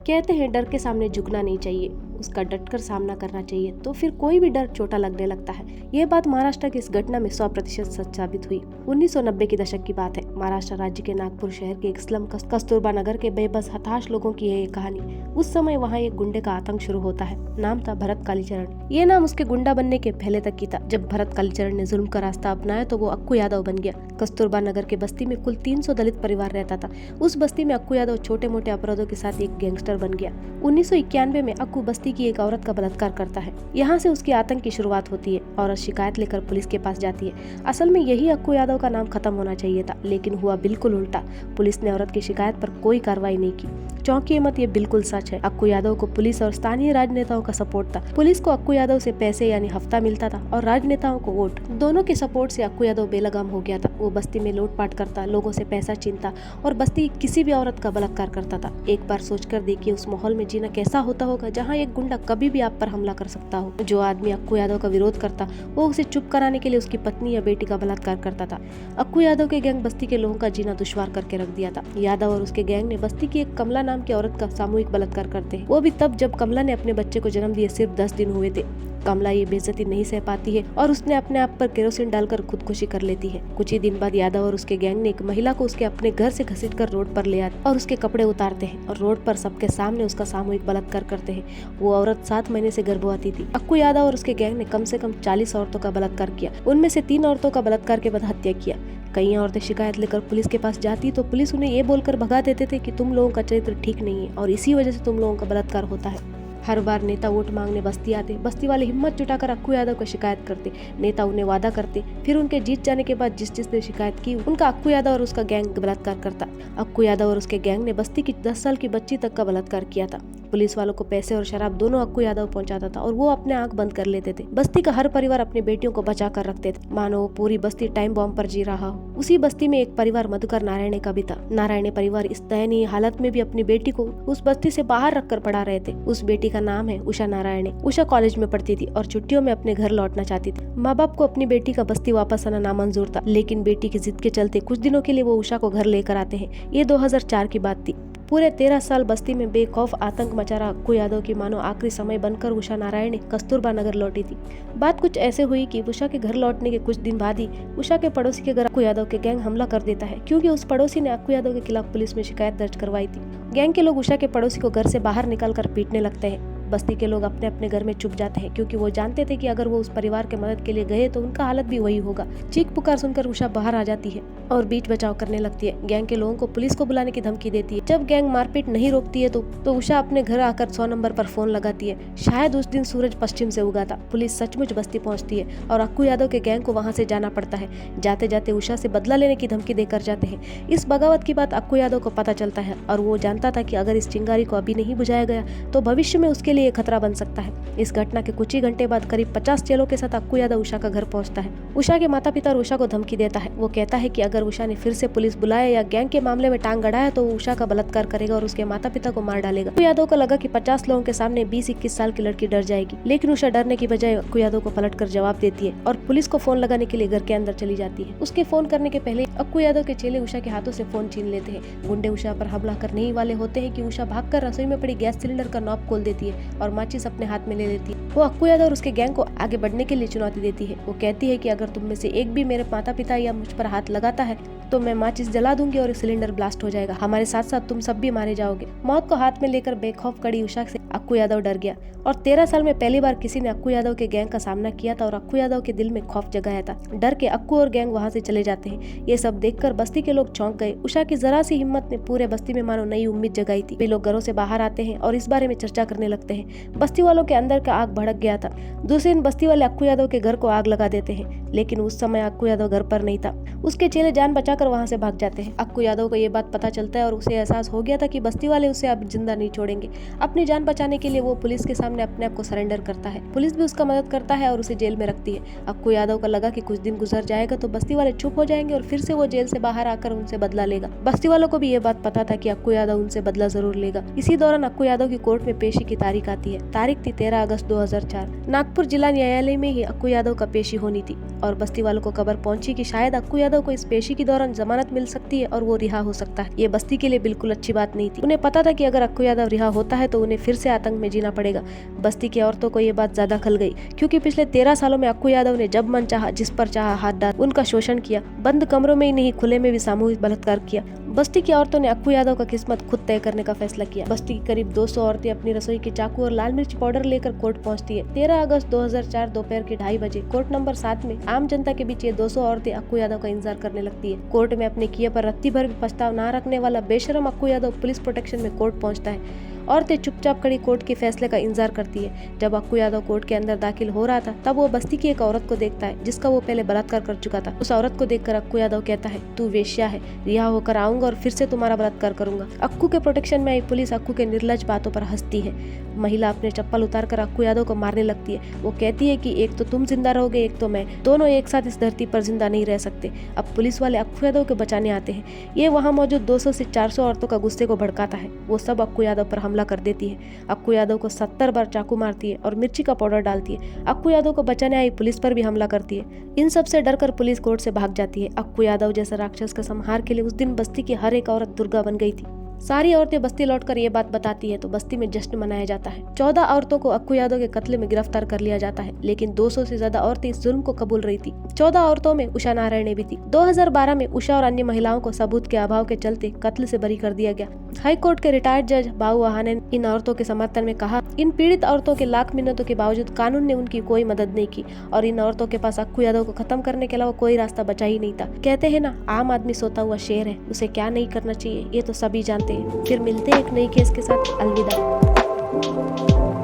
कहते हैं डर के सामने झुकना नहीं चाहिए, उसका डटकर सामना करना चाहिए, तो फिर कोई भी डर छोटा लगने लगता है। ये बात महाराष्ट्र की इस घटना में 100% सच साबित हुई। 1990 के दशक की बात है। महाराष्ट्र राज्य के नागपुर शहर के एक स्लम कस्तूरबा नगर के बेबस हताश लोगों की है ये कहानी। उस समय वहाँ एक गुंडे का आतंक शुरू होता है। नाम था भरत कालीचरण। ये नाम उसके गुंडा बनने के पहले तक की था। जब भरत कालीचरण ने जुल्म का रास्ता अपनाया तो वो अक्कू यादव बन गया। कस्तूरबा नगर के बस्ती में कुल 300 दलित परिवार रहता था। उस बस्ती में अक्कू यादव छोटे मोटे अपराधों के साथ एक गैंगस्टर बन गया। 1991 में अक्कू बस्ती की एक औरत का बलात्कार करता है। यहाँ से उसकी आतंक की शुरुआत होती है। औरत शिकायत लेकर पुलिस के पास जाती है। असल में यही अक्कू यादव का नाम खत्म होना चाहिए था, लेकिन हुआ बिल्कुल उल्टा। पुलिस ने औरत की शिकायत पर कोई कार्रवाई नहीं की। चौंकिए मत, ये बिल्कुल सच है। अक्कू यादव को पुलिस और स्थानीय राजनेताओं का सपोर्ट था। पुलिस को अक्कू यादव से पैसे यानी हफ्ता मिलता था और राजनेताओं को वोट। दोनों के सपोर्ट से अक्कू यादव बेलगाम हो गया था। वो बस्ती में लूटपाट करता, लोगों से पैसा छीनता और बस्ती किसी भी औरत का बलात्कार करता था। एक बार सोचकर देखिए उस माहौल में जीना कैसा होता होगा, जहाँ एक गुंडा कभी भी आप पर हमला कर सकता हो। जो आदमी अक्कू यादव का विरोध करता, वो उसे चुप कराने के लिए उसकी पत्नी या बेटी का बलात्कार करता था। अक्कू यादव के गैंग बस्ती के लोगों का जीना दुश्वार करके रख दिया था। यादव और उसके गैंग ने बस्ती की एक कमला नाम की औरत का सामूहिक बलात्कार करते हैं। वो भी तब जब कमला ने अपने बच्चे को जन्म दिए सिर्फ 10 दिन हुए थे। कमला ये बेइज्जती नहीं सह पाती है और उसने अपने आप पर केरोसिन डालकर खुदकुशी कर लेती है। कुछ ही दिन बाद यादव और उसके गैंग ने एक महिला को उसके अपने घर से घसीटकर रोड पर ले आते और उसके कपड़े उतारते हैं और रोड पर सबके सामने उसका सामूहिक बलात्कार करते हैं। वो औरत 7 महीने से गर्भवती थी। अक्कू यादव और उसके गैंग ने कम से कम 40 औरतों का बलात्कार किया। उनमें से 3 औरतों का बलात्कार के बाद हत्या किया। कई औरतें शिकायत लेकर पुलिस के पास जाती तो पुलिस उन्हें ये बोलकर भगा देते थे कि तुम लोगों का चरित्र ठीक नहीं है और इसी वजह से तुम लोगों का बलात्कार होता है। हर बार नेता वोट मांगने बस्ती आते, बस्ती वाले हिम्मत जुटाकर अक्कू यादव को शिकायत करते। नेता उन्हें वादा करते, फिर उनके जीत जाने के बाद जिसने शिकायत की उनका अक्कू यादव और उसका गैंग बलात्कार करता। अक्कू यादव और उसके गैंग ने बस्ती की 10 साल की बच्ची तक का बलात्कार किया था। पुलिस वालों को पैसे और शराब दोनों अक्कू यादव पहुंचाता था और वो अपने आंख बंद कर लेते थे। बस्ती का हर परिवार अपनी बेटियों को बचा कर रखते थे, मानो वो पूरी बस्ती टाइम बॉम्ब पर जी रहा हो। उसी बस्ती में एक परिवार मधुकर नारायणे का भी था। नारायणे परिवार इस दयनीय हालत में भी अपनी बेटी को उस बस्ती से बाहर रखकर पढ़ा रहे थे। उस बेटी का नाम है उषा नारायणे। उषा कॉलेज में पढ़ती थी और छुट्टियों में अपने घर लौटना चाहती थी। माँ बाप को अपनी बेटी का बस्ती वापस आना नामंजूर था, लेकिन बेटी की जिद के चलते कुछ दिनों के लिए वो उषा को घर लेकर आते हैं। ये 2004 की बात थी। पूरे 13 साल बस्ती में बेखौफ आतंक मचा रहा अक्कू यादव की मानो आखिरी समय बनकर उषा नारायणे कस्तूरबा नगर लौटी थी। बात कुछ ऐसे हुई कि उषा के घर लौटने के कुछ दिन बाद ही उषा के पड़ोसी के घर अक्कू यादव के गैंग हमला कर देता है, क्योंकि उस पड़ोसी ने अक्कू यादव के खिलाफ पुलिस में शिकायत दर्ज करवाई थी। गैंग के लोग उषा के पड़ोसी को घर से बाहर निकालकर पीटने लगते हैं। बस्ती के लोग अपने अपने घर में छुप जाते हैं, क्योंकि वो जानते थे कि अगर वो उस परिवार के मदद के लिए गए तो उनका हालत भी वही होगा। चीख पुकार सुनकर उषा बाहर आ जाती है और बीच बचाव करने लगती है। गैंग के लोगों को पुलिस को बुलाने की धमकी देती है। जब गैंग मारपीट नहीं रोकती है तो उषा अपने घर आकर 100 नंबर पर फोन लगाती है। शायद उस दिन सूरज पश्चिम से उगा था। पुलिस सचमुच बस्ती पहुंचती है और अक्कू यादव के गैंग को वहां से जाना पड़ता है। जाते जाते उषा से बदला लेने की धमकी देकर जाते हैं। इस बगावत की बात अक्कू यादव को पता चलता है और वो जानता था कि अगर इस चिंगारी को अभी नहीं बुझाया गया तो भविष्य में उसके लिए खतरा बन सकता है। इस घटना के कुछ ही घंटे बाद करीब 50 चेलों के साथ अक्कू यादव उषा का घर पहुंचता है। उषा के माता पिता उषा को धमकी देता है। वो कहता है कि अगर उषा ने फिर से पुलिस बुलाया या गैंग के मामले में टांग गड़ाया तो वो उषा का बलात्कार करेगा और उसके माता पिता को मार डालेगा। अक्कू यादव को लगा कि 50 लोगों के सामने 20-21 साल की लड़की डर जाएगी, लेकिन उषा डरने की बजाय अक्कू यादव को पलटकर जवाब देती है और पुलिस को फोन लगाने के लिए घर के अंदर चली जाती है। उसके फोन करने के पहले अक्कू यादव के चेले उषा के हाथों से फोन छीन लेते हैं। गुंडे उषा पर हमला करने ही वाले होते हैं कि उषा भागकर रसोई में पड़ी गैस सिलेंडर का नॉब खोल देती है और माचिस अपने हाथ में ले लेती है। वो अक्कू यादव और उसके गैंग को आगे बढ़ने के लिए चुनौती देती है। वो कहती है कि अगर तुम में से एक भी मेरे माता पिता या मुझ पर हाथ लगाता है तो मैं माचिस जला दूंगी और सिलेंडर ब्लास्ट हो जाएगा। हमारे साथ साथ तुम सब भी मारे जाओगे। मौत को हाथ में लेकर बेखौफ खड़ी उषा से अक्कू यादव डर गया और 13 साल में पहली बार किसी ने अक्कू यादव के गैंग का सामना किया था और अक्कू यादव के दिल में खौफ जगाया था। डर के अक्कू और गैंग वहां से चले जाते हैं। ये सब देखकर बस्ती के लोग चौंक गए। उषा की जरा सी हिम्मत ने पूरे बस्ती में मानो नई उम्मीद जगाई थी। वे लोग घरों से बाहर आते हैं और इस बारे में चर्चा करने लगते हैं। बस्ती वालों के अंदर का आग भड़क गया था। दूसरे दिन बस्ती वाले अक्कू यादव के घर को आग लगा देते हैं, लेकिन उस समय अक्कू यादव घर पर नहीं था। उसके चेले जान बचाकर वहां से भाग जाते हैं। अक्कू यादव को ये बात पता चलता है और उसे एहसास हो गया था कि बस्ती वाले उसे अब जिंदा नहीं छोड़ेंगे। अपनी जान बचाने के लिए वो पुलिस के सामने अपने आप को सरेंडर करता है। पुलिस भी उसका मदद करता है और उसे जेल में रखती है। अक्कू यादव को लगा कि कुछ दिन गुजर जाएगा तो बस्ती वाले चुप हो जाएंगे और फिर से वो जेल से बाहर आकर उनसे बदला लेगा। बस्ती वालों को भी ये बात पता था कि अक्कू यादव उनसे बदला जरूर लेगा। इसी दौरान अक्कू यादव की कोर्ट में पेशी की तारीख आती है। तारीख थी 13 अगस्त 2004। नागपुर जिला न्यायालय में ही अक्कू यादव का पेशी होनी थी और बस्ती वालों को खबर पहुंची कि शायद अक्कू यादव को इस पेशी के दौरान जमानत मिल सकती है और वो रिहा हो सकता है। ये बस्ती के लिए बिल्कुल अच्छी बात नहीं थी। उन्हें पता था कि अगर अक्कू यादव रिहा होता है तो उन्हें फिर से आतंक में जीना पड़ेगा। बस्ती की औरतों को ये बात ज्यादा खल गई, क्योंकि पिछले 13 सालों में अक्कू यादव ने जब मन चाहा जिस पर चाहा हाथ डाल उनका शोषण किया। बंद कमरों में ही नहीं, खुले में भी सामूहिक बलात्कार किया। बस्ती की औरतों ने अक्कू यादव का किस्मत खुद तय करने का फैसला किया। बस्ती की करीब 200 औरतें अपनी रसोई के चाकू और लाल मिर्च पाउडर लेकर कोर्ट पहुंचती है। 13 अगस्त 2004 दोपहर के 2:30 बजे कोर्ट नंबर 7 में आम जनता के बीच ये 200 औरतें अक्कू यादव का इंतजार करने लगती है। कोर्ट में अपने किए पर रत्ती भर भी पछताव न रखने वाला बेशरम अक्कू यादव पुलिस प्रोटेक्शन में कोर्ट पहुंचता है। औरतें चुपचाप खड़ी कोर्ट के फैसले का इंतजार करती है। जब अक्कू यादव कोर्ट के अंदर दाखिल हो रहा था तब वो बस्ती की एक औरत को देखता है जिसका वो पहले बलात्कार कर चुका था। उस औरत को देखकर अक्कू यादव कहता है, तू वेश्या है, रिहा होकर आऊंगा और फिर से तुम्हारा बलात्कार करूंगा। अक्कू के प्रोटेक्शन में आई पुलिस अक्कू के निर्लज बातों पर हंसती है। महिला अपने चप्पल उतार कर अक्कू यादव को मारने लगती है। वो कहती है कि एक तो तुम जिंदा रहोगे, एक तो मैं, दोनों एक साथ इस धरती पर जिंदा नहीं रह सकते। अब पुलिस वाले अक्कू यादव को बचाने आते हैं। ये वहाँ मौजूद 200 से 400 औरतों का गुस्से को भड़काता है। वो सब अक्कू यादव पर हमला कर देती है। अक्कू यादव को 70 बार चाकू मारती है और मिर्ची का पाउडर डालती है। अक्कू यादव को बचाने आई पुलिस पर भी हमला करती है। इन सब से डरकर पुलिस कोर्ट से भाग जाती है। अक्कू यादव जैसा राक्षस का संहार के लिए उस दिन बस्ती की हर एक औरत दुर्गा बन गई थी। सारी औरतें बस्ती लौटकर ये बात बताती है तो बस्ती में जश्न मनाया जाता है। 14 औरतों को अक्कू यादव के कत्ल में गिरफ्तार कर लिया जाता है, लेकिन 200 से ज्यादा औरतें इस जुल्म को कबूल रही थी। 14 औरतों में उषा नारायण भी थी। 2012 में उषा और अन्य महिलाओं को सबूत के अभाव के चलते कत्ल से बरी कर दिया गया। हाई कोर्ट के रिटायर्ड जज बाबू आहा ने इन औरतों के समर्थन में कहा, इन पीड़ित औरतों के लाख मिन्नतों के बावजूद कानून ने उनकी कोई मदद नहीं की और इन औरतों के पास अक्कू यादव को खत्म करने के अलावा कोई रास्ता बचा ही नहीं था। कहते हैं ना, आम आदमी सोता हुआ शेर है, उसे क्या नहीं करना चाहिए ये तो सभी जानते हैं। फिर मिलते हैं एक नई केस के साथ। अलविदा।